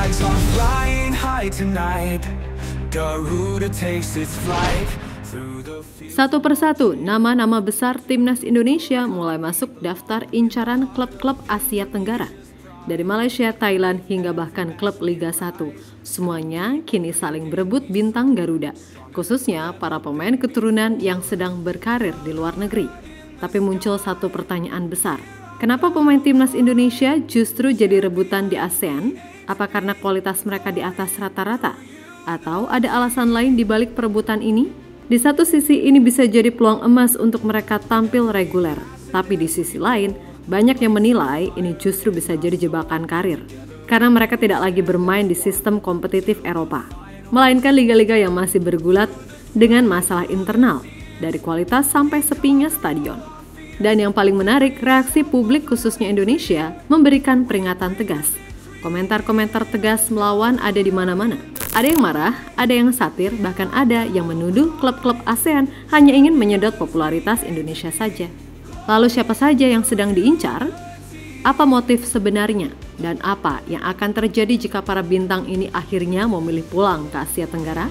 flags are flying high tonight. Garuda takes its flight through the field. Satu persatu, nama-nama besar Timnas Indonesia mulai masuk daftar incaran klub-klub Asia Tenggara. Dari Malaysia, Thailand, hingga bahkan klub Liga 1. Semuanya kini saling berebut bintang Garuda, khususnya para pemain keturunan yang sedang berkarir di luar negeri. Tapi muncul satu pertanyaan besar. Kenapa pemain Timnas Indonesia justru jadi rebutan di ASEAN? Apa karena kualitas mereka di atas rata-rata? Atau ada alasan lain di balik perebutan ini? Di satu sisi ini bisa jadi peluang emas untuk mereka tampil reguler. Tapi di sisi lain, banyak yang menilai ini justru bisa jadi jebakan karir. Karena mereka tidak lagi bermain di sistem kompetitif Eropa, melainkan liga-liga yang masih bergulat dengan masalah internal, dari kualitas sampai sepinya stadion. Dan yang paling menarik, reaksi publik khususnya Indonesia memberikan peringatan tegas. Komentar-komentar tegas melawan ada di mana-mana. Ada yang marah, ada yang satir, bahkan ada yang menuduh klub-klub ASEAN hanya ingin menyedot popularitas Indonesia saja. Lalu siapa saja yang sedang diincar? Apa motif sebenarnya? Dan apa yang akan terjadi jika para bintang ini akhirnya memilih pulang ke Asia Tenggara?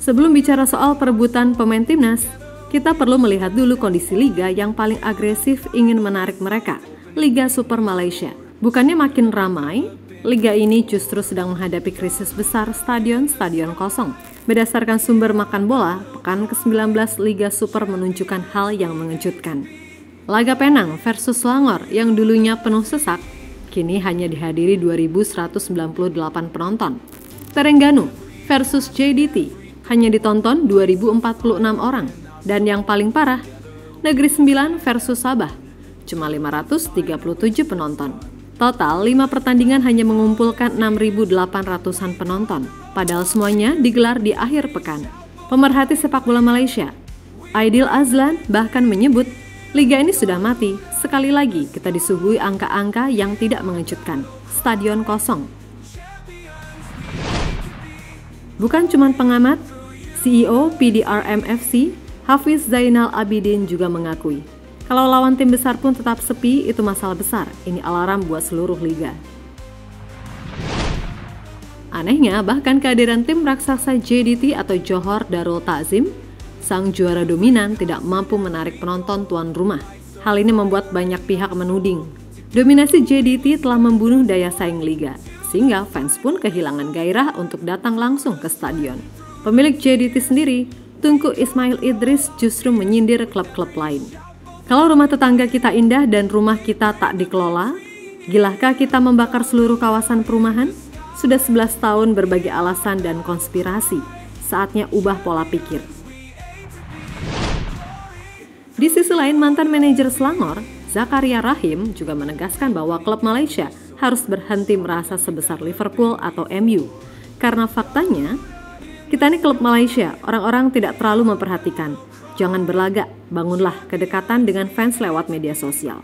Sebelum bicara soal perebutan pemain timnas, kita perlu melihat dulu kondisi liga yang paling agresif ingin menarik mereka, Liga Super Malaysia. Bukannya makin ramai, liga ini justru sedang menghadapi krisis besar stadion-stadion kosong. Berdasarkan sumber Makan Bola, pekan ke-19 Liga Super menunjukkan hal yang mengejutkan. Laga Penang versus Selangor yang dulunya penuh sesak, kini hanya dihadiri 2.198 penonton. Terengganu versus JDT hanya ditonton 2.046 orang. Dan yang paling parah, Negeri Sembilan versus Sabah, cuma 537 penonton. Total 5 pertandingan hanya mengumpulkan 6.800-an penonton. Padahal semuanya digelar di akhir pekan. Pemerhati sepak bola Malaysia, Aidil Azlan, bahkan menyebut liga ini sudah mati. Sekali lagi kita disuguhi angka-angka yang tidak mengejutkan. Stadion kosong. Bukan cuma pengamat, CEO PDRM FC, Hafiz Zainal Abidin juga mengakui, kalau lawan tim besar pun tetap sepi, itu masalah besar. Ini alarm buat seluruh liga. Anehnya, bahkan kehadiran tim raksasa JDT atau Johor Darul Ta'zim, sang juara dominan, tidak mampu menarik penonton tuan rumah. Hal ini membuat banyak pihak menuding dominasi JDT telah membunuh daya saing liga, sehingga fans pun kehilangan gairah untuk datang langsung ke stadion. Pemilik JDT sendiri, Tunku Ismail Idris, justru menyindir klub-klub lain. Kalau rumah tetangga kita indah dan rumah kita tak dikelola, gilahkah kita membakar seluruh kawasan perumahan? Sudah 11 tahun berbagai alasan dan konspirasi, saatnya ubah pola pikir. Di sisi lain, mantan manajer Selangor, Zakaria Rahim, juga menegaskan bahwa klub Malaysia harus berhenti merasa sebesar Liverpool atau MU. Karena faktanya, kita ini klub Malaysia, orang-orang tidak terlalu memperhatikan. Jangan berlagak, bangunlah kedekatan dengan fans lewat media sosial.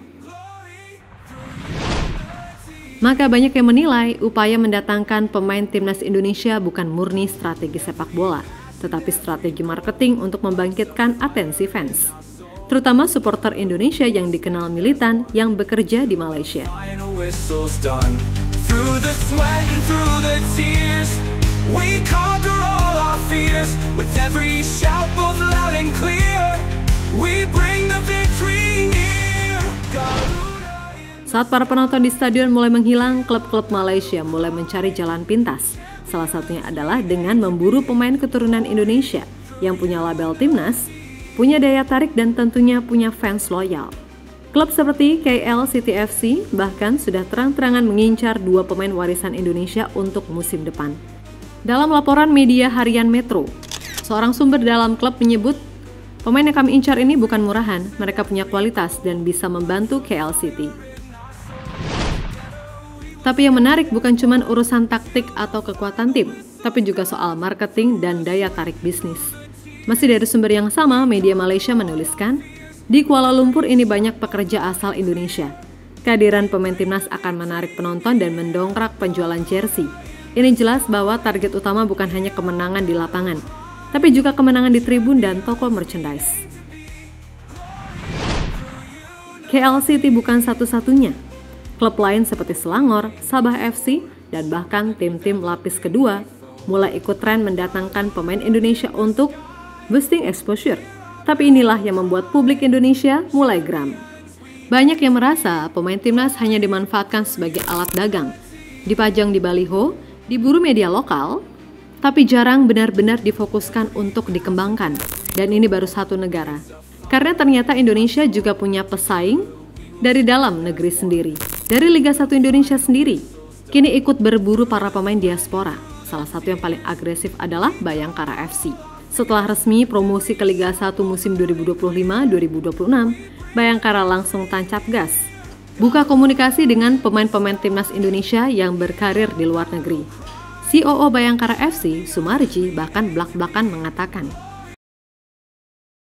Maka banyak yang menilai upaya mendatangkan pemain timnas Indonesia bukan murni strategi sepak bola, tetapi strategi marketing untuk membangkitkan atensi fans, terutama supporter Indonesia yang dikenal militan yang bekerja di Malaysia. Saat para penonton di stadion mulai menghilang, klub-klub Malaysia mulai mencari jalan pintas. Salah satunya adalah dengan memburu pemain keturunan Indonesia yang punya label timnas, punya daya tarik dan tentunya punya fans loyal. Klub seperti KL City FC bahkan sudah terang-terangan mengincar 2 pemain warisan Indonesia untuk musim depan. Dalam laporan media harian Metro, seorang sumber dalam klub menyebut, pemain yang kami incar ini bukan murahan, mereka punya kualitas dan bisa membantu KL City. Tapi yang menarik bukan cuma urusan taktik atau kekuatan tim, tapi juga soal marketing dan daya tarik bisnis. Masih dari sumber yang sama, media Malaysia menuliskan, di Kuala Lumpur ini banyak pekerja asal Indonesia. Kehadiran pemain timnas akan menarik penonton dan mendongkrak penjualan jersey. Ini jelas bahwa target utama bukan hanya kemenangan di lapangan, tapi juga kemenangan di tribun dan toko merchandise. KL City bukan satu-satunya. Klub lain seperti Selangor, Sabah FC, dan bahkan tim-tim lapis kedua mulai ikut tren mendatangkan pemain Indonesia untuk boosting exposure. Tapi inilah yang membuat publik Indonesia mulai geram. Banyak yang merasa pemain timnas hanya dimanfaatkan sebagai alat dagang, dipajang di baliho, diburu media lokal, tapi jarang benar-benar difokuskan untuk dikembangkan. Dan ini baru satu negara. Karena ternyata Indonesia juga punya pesaing dari dalam negeri sendiri. Dari Liga 1 Indonesia sendiri, kini ikut berburu para pemain diaspora. Salah satu yang paling agresif adalah Bayangkara FC. Setelah resmi promosi ke Liga 1 musim 2025-2026, Bayangkara langsung tancap gas. Buka komunikasi dengan pemain-pemain timnas Indonesia yang berkarir di luar negeri. COO Bayangkara FC, Sumarji, bahkan belak-belakan mengatakan,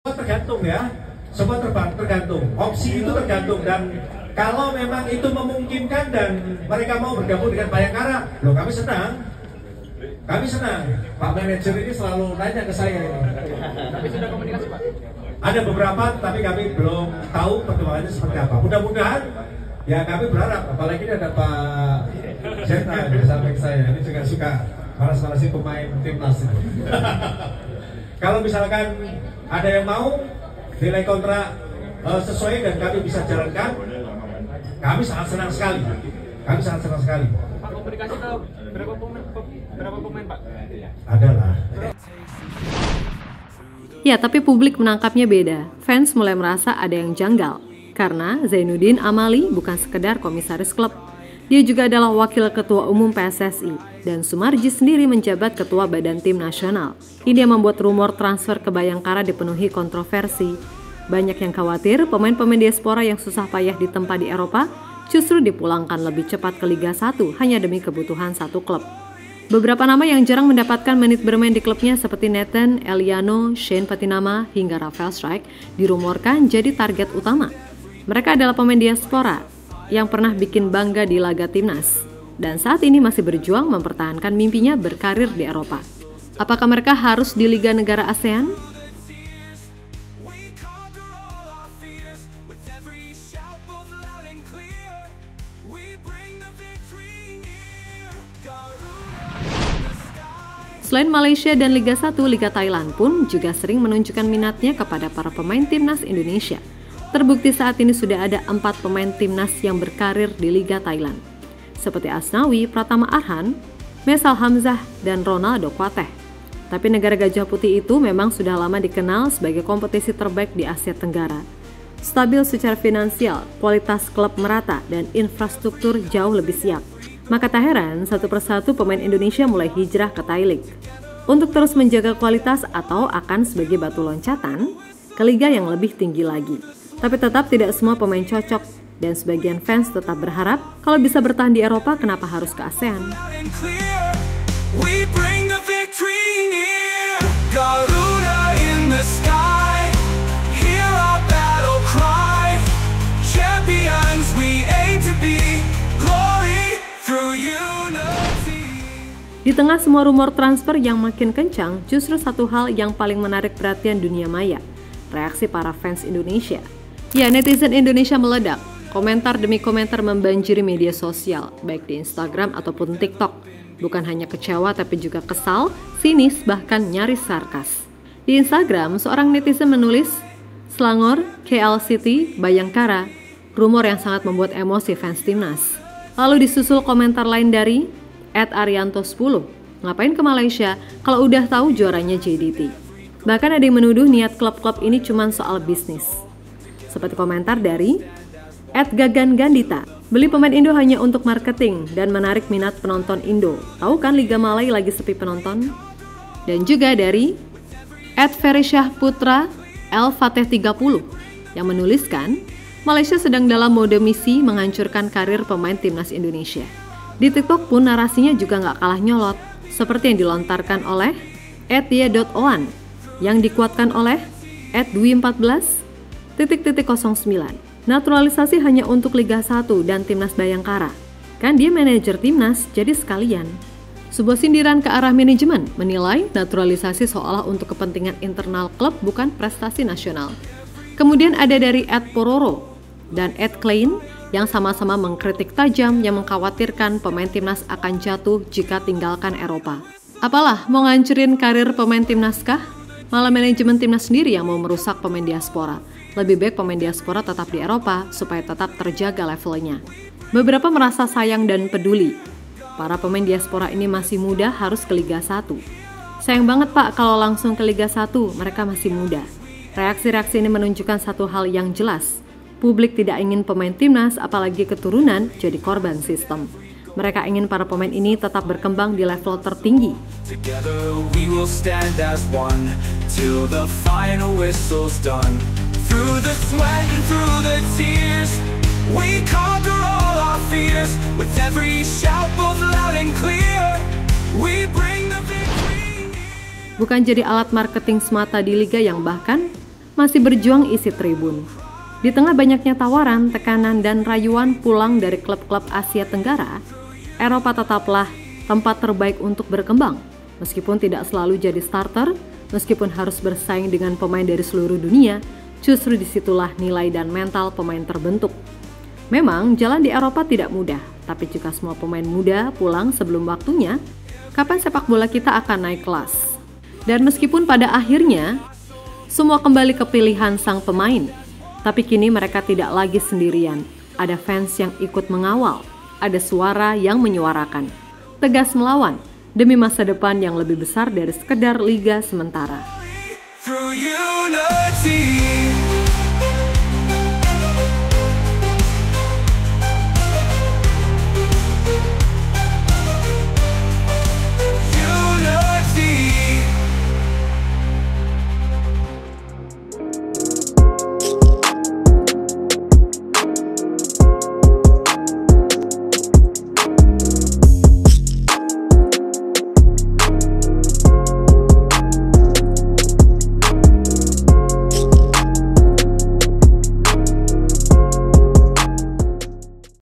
tergantung ya, semua tergantung. Opsi itu tergantung, dan kalau memang itu memungkinkan dan mereka mau bergabung dengan Bayangkara, loh kami senang. Kami senang. Pak manajer ini selalu nanya ke saya. Tapi sudah komunikasi Pak? Ada beberapa, tapi kami belum tahu perkembangannya seperti apa. Mudah-mudahan ya kami berharap, apalagi ini ada Pak Zeta di samping saya. Ini juga suka malas-malasin pemain timnas. Kalau misalkan ada yang mau nilai kontrak sesuai dan kami bisa jalankan, kami sangat senang sekali. Kami sangat senang sekali. Pak, komunikasi ke berapa pemain Pak? Adalah. Ya, tapi publik menangkapnya beda. Fans mulai merasa ada yang janggal. Karena Zainuddin Amali bukan sekedar komisaris klub. Dia juga adalah wakil ketua umum PSSI. Dan Sumarji sendiri menjabat ketua badan tim nasional. Ini yang membuat rumor transfer ke Bayangkara dipenuhi kontroversi. Banyak yang khawatir pemain-pemain diaspora yang susah payah ditempa di Eropa justru dipulangkan lebih cepat ke Liga 1 hanya demi kebutuhan satu klub. Beberapa nama yang jarang mendapatkan menit bermain di klubnya seperti Nathan, Eliano, Shane Patinama, hingga Rafael Strijk dirumorkan jadi target utama. Mereka adalah pemain diaspora yang pernah bikin bangga di laga timnas dan saat ini masih berjuang mempertahankan mimpinya berkarir di Eropa. Apakah mereka harus di Liga Negara ASEAN? Selain Malaysia dan Liga 1, Liga Thailand pun juga sering menunjukkan minatnya kepada para pemain timnas Indonesia. Terbukti saat ini sudah ada 4 pemain timnas yang berkarir di Liga Thailand, seperti Asnawi, Pratama Arhan, Mesal Hamzah, dan Ronaldo Kuateh. Tapi negara Gajah Putih itu memang sudah lama dikenal sebagai kompetisi terbaik di Asia Tenggara. Stabil secara finansial, kualitas klub merata, dan infrastruktur jauh lebih siap. Maka tak heran satu persatu pemain Indonesia mulai hijrah ke Thai League untuk terus menjaga kualitas atau akan sebagai batu loncatan ke liga yang lebih tinggi lagi. Tapi tetap tidak semua pemain cocok dan sebagian fans tetap berharap kalau bisa bertahan di Eropa kenapa harus ke ASEAN. Di tengah semua rumor transfer yang makin kencang, justru satu hal yang paling menarik perhatian dunia maya, reaksi para fans Indonesia. Ya, netizen Indonesia meledak. Komentar demi komentar membanjiri media sosial, baik di Instagram ataupun TikTok. Bukan hanya kecewa tapi juga kesal, sinis, bahkan nyaris sarkas. Di Instagram, seorang netizen menulis, Selangor, KL City, Bayangkara, rumor yang sangat membuat emosi fans timnas. Lalu disusul komentar lain dari @Arianto10, ngapain ke Malaysia kalau udah tahu juaranya JDT. Bahkan ada yang menuduh niat klub-klub ini cuma soal bisnis. Seperti komentar dari @Gagan-Gandita, beli pemain Indo hanya untuk marketing dan menarik minat penonton Indo. Tahu kan Liga Malay lagi sepi penonton? Dan juga dari @Ferisyah Putra L-Fateh30 yang menuliskan, Malaysia sedang dalam mode misi menghancurkan karir pemain timnas Indonesia. Di TikTok pun narasinya juga nggak kalah nyolot, seperti yang dilontarkan oleh @ye.oan, yang dikuatkan oleh @dwi14.09. Naturalisasi hanya untuk Liga 1 dan Timnas Bayangkara. Kan dia manajer timnas, jadi sekalian. Sebuah sindiran ke arah manajemen menilai naturalisasi seolah untuk kepentingan internal klub bukan prestasi nasional. Kemudian ada dari Ed Pororo dan Ed Klein yang sama-sama mengkritik tajam yang mengkhawatirkan pemain timnas akan jatuh jika tinggalkan Eropa. Apalah, mau ngancurin karir pemain timnas kah? Malah manajemen timnas sendiri yang mau merusak pemain diaspora. Lebih baik pemain diaspora tetap di Eropa supaya tetap terjaga levelnya. Beberapa merasa sayang dan peduli. Para pemain diaspora ini masih muda, harus ke Liga 1. Sayang banget Pak kalau langsung ke Liga 1, mereka masih muda. Reaksi-reaksi ini menunjukkan satu hal yang jelas. Publik tidak ingin pemain timnas, apalagi keturunan, jadi korban sistem. Mereka ingin para pemain ini tetap berkembang di level tertinggi. Together we will stand as one till the final whistle's done. Through the sweat and through the tears, we conquer all our fears. With every shout both loud and clear, we bring the victory. Bukan jadi alat marketing semata di liga yang bahkan masih berjuang isi tribun. Di tengah banyaknya tawaran, tekanan, dan rayuan pulang dari klub-klub Asia Tenggara, Eropa tetaplah tempat terbaik untuk berkembang. Meskipun tidak selalu jadi starter, meskipun harus bersaing dengan pemain dari seluruh dunia, justru disitulah nilai dan mental pemain terbentuk. Memang jalan di Eropa tidak mudah, tapi jika semua pemain muda pulang sebelum waktunya, kapan sepak bola kita akan naik kelas? Dan meskipun pada akhirnya, semua kembali ke pilihan sang pemain, tapi kini mereka tidak lagi sendirian. Ada fans yang ikut mengawal, ada suara yang menyuarakan, tegas melawan demi masa depan yang lebih besar dari sekedar liga sementara. Through unity